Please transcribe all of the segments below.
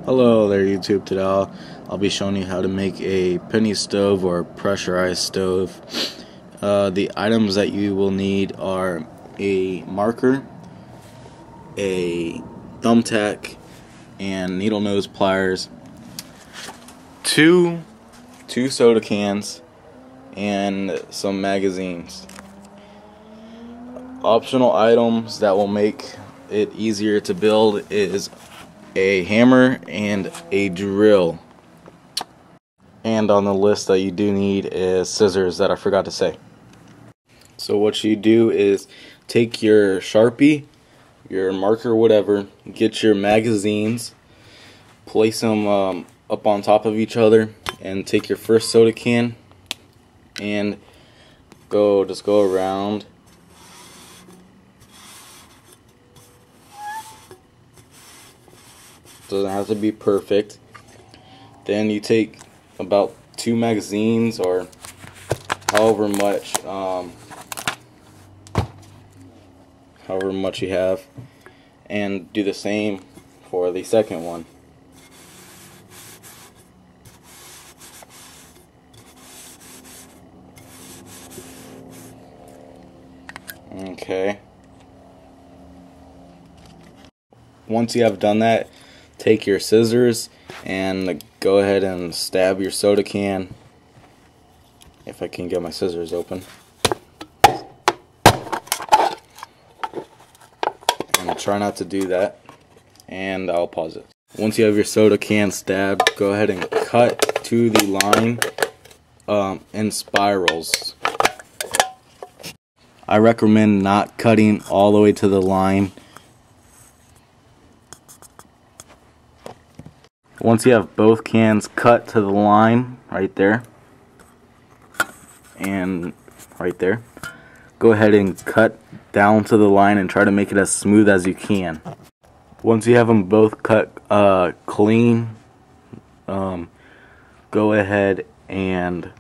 Hello there YouTube. Today I'll be showing you how to make a penny stove or pressurized stove. The items that you will need are a marker, a thumbtack, and needle nose pliers, two soda cans, and some magazines. Optional items that will make it easier to build is a hammer and a drill. And on the list that you do need is scissors that I forgot to say. So what you do is take your Sharpie, your marker, whatever, get your magazines, place them up on top of each other, and take your first soda can and just go around. Doesn't have to be perfect. Then you take about 2 magazines or however much you have, and do the same for the second one. Okay. Once you have done that, take your scissors and go ahead and stab your soda can. If I can get my scissors open. And try not to do that. And I'll pause it. Once you have your soda can stabbed, go ahead and cut to the line in spirals. I recommend not cutting all the way to the line. Once you have both cans cut to the line right there and right there, go ahead and cut down to the line and try to make it as smooth as you can. Once you have them both cut clean, go ahead and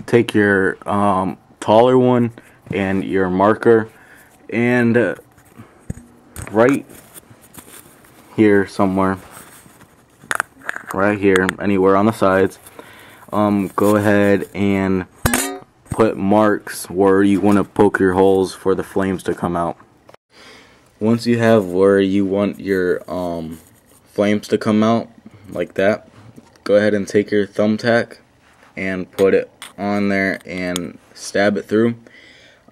take your taller one and your marker, and right here somewhere, right here, anywhere on the sides, go ahead and put marks where you want to poke your holes for the flames to come out. Once you have where you want your flames to come out, like that, go ahead and take your thumbtack and put it on there and stab it through.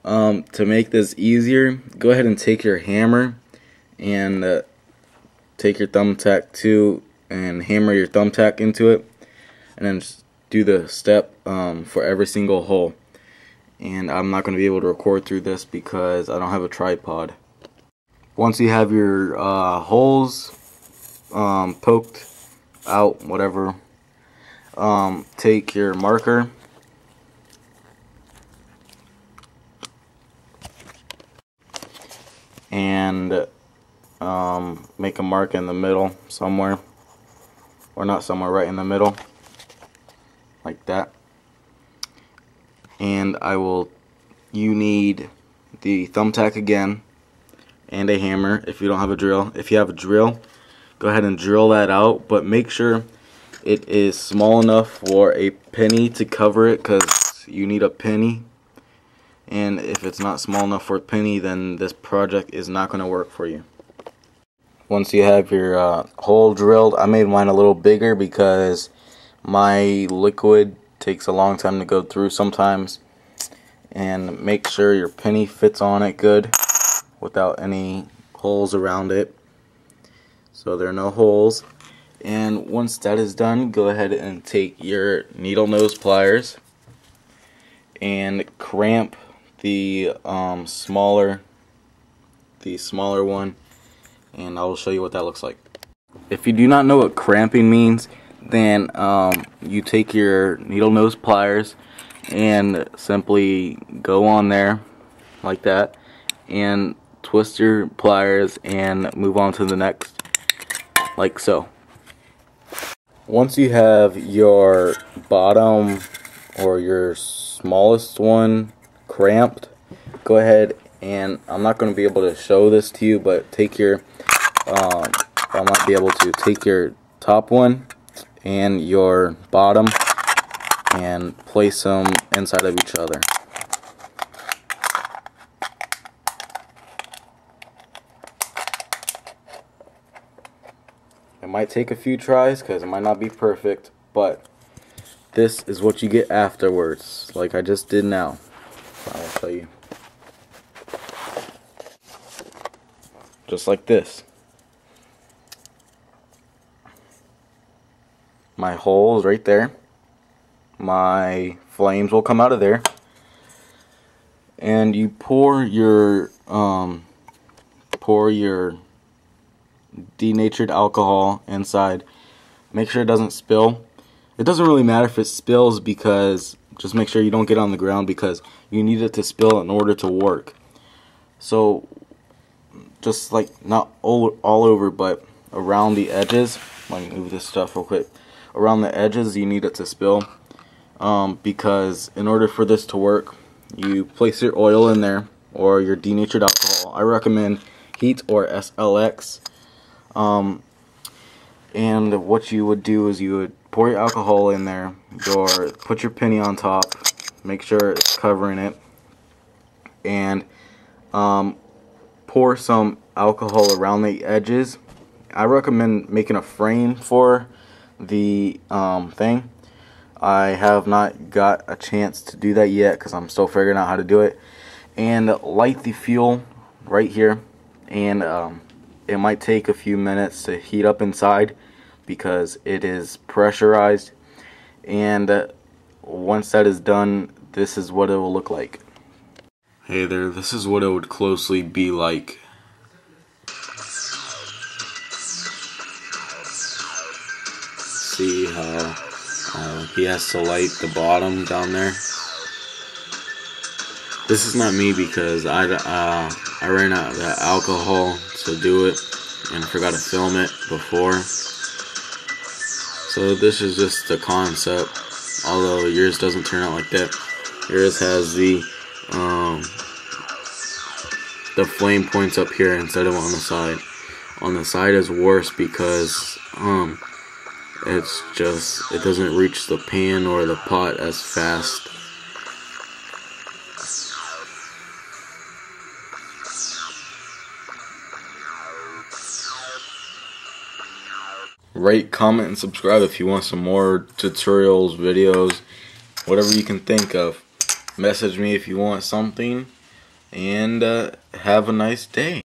To make this easier, go ahead and take your hammer and take your thumbtack too, and hammer your thumbtack into it, and then just do the step for every single hole. And I'm not going to be able to record through this because I don't have a tripod. Once you have your holes poked out, whatever, take your marker and make a mark in the middle somewhere. Or not somewhere, right in the middle, like that. And you need the thumbtack again, and a hammer if you don't have a drill. If you have a drill, go ahead and drill that out, but make sure it is small enough for a penny to cover it, because you need a penny. And if it's not small enough for a penny, then this project is not going to work for you. Once you have your hole drilled, I made mine a little bigger because my liquid takes a long time to go through sometimes. And make sure your penny fits on it good without any holes around it, so there are no holes. And once that is done, go ahead and take your needle nose pliers and cramp the smaller one, and I will show you what that looks like. If you do not know what cramping means, then you take your needle nose pliers and simply go on there like that and twist your pliers and move on to the next, like so. Once you have your bottom or your smallest one cramped, go ahead and I'm not going to be able to show this to you, but take your I might be able to take your top one and your bottom and place them inside of each other. It might take a few tries because it might not be perfect, but this is what you get afterwards, like I just did now. I'll show you. Just like this. My hole is right there. My flames will come out of there. And you pour your denatured alcohol inside. Make sure it doesn't spill. It doesn't really matter if it spills, because just make sure you don't get on the ground, because you need it to spill in order to work. So just like not all over, but around the edges. Let me move this stuff real quick. Around the edges you need it to spill, because in order for this to work, you place your oil in there or your denatured alcohol. I recommend heat or SLX. And what you would do is you would pour your alcohol in there, or put your penny on top, make sure it's covering it, and pour some alcohol around the edges. I recommend making a frame for the thing. I have not got a chance to do that yet because I'm still figuring out how to do it. And light the fuel right here, and it might take a few minutes to heat up inside because it is pressurized. And once that is done, this is what it will look like. Hey there, this is what it would closely be like. See how he has to light the bottom down there. This is not me because I ran out of that alcohol to do it and I forgot to film it before. So this is just the concept, although yours doesn't turn out like that. Yours has the flame points up here instead of on the side. On the side is worse because it doesn't reach the pan or the pot as fast. Rate, comment, and subscribe if you want some more tutorials, videos, whatever you can think of. Message me if you want something, and have a nice day.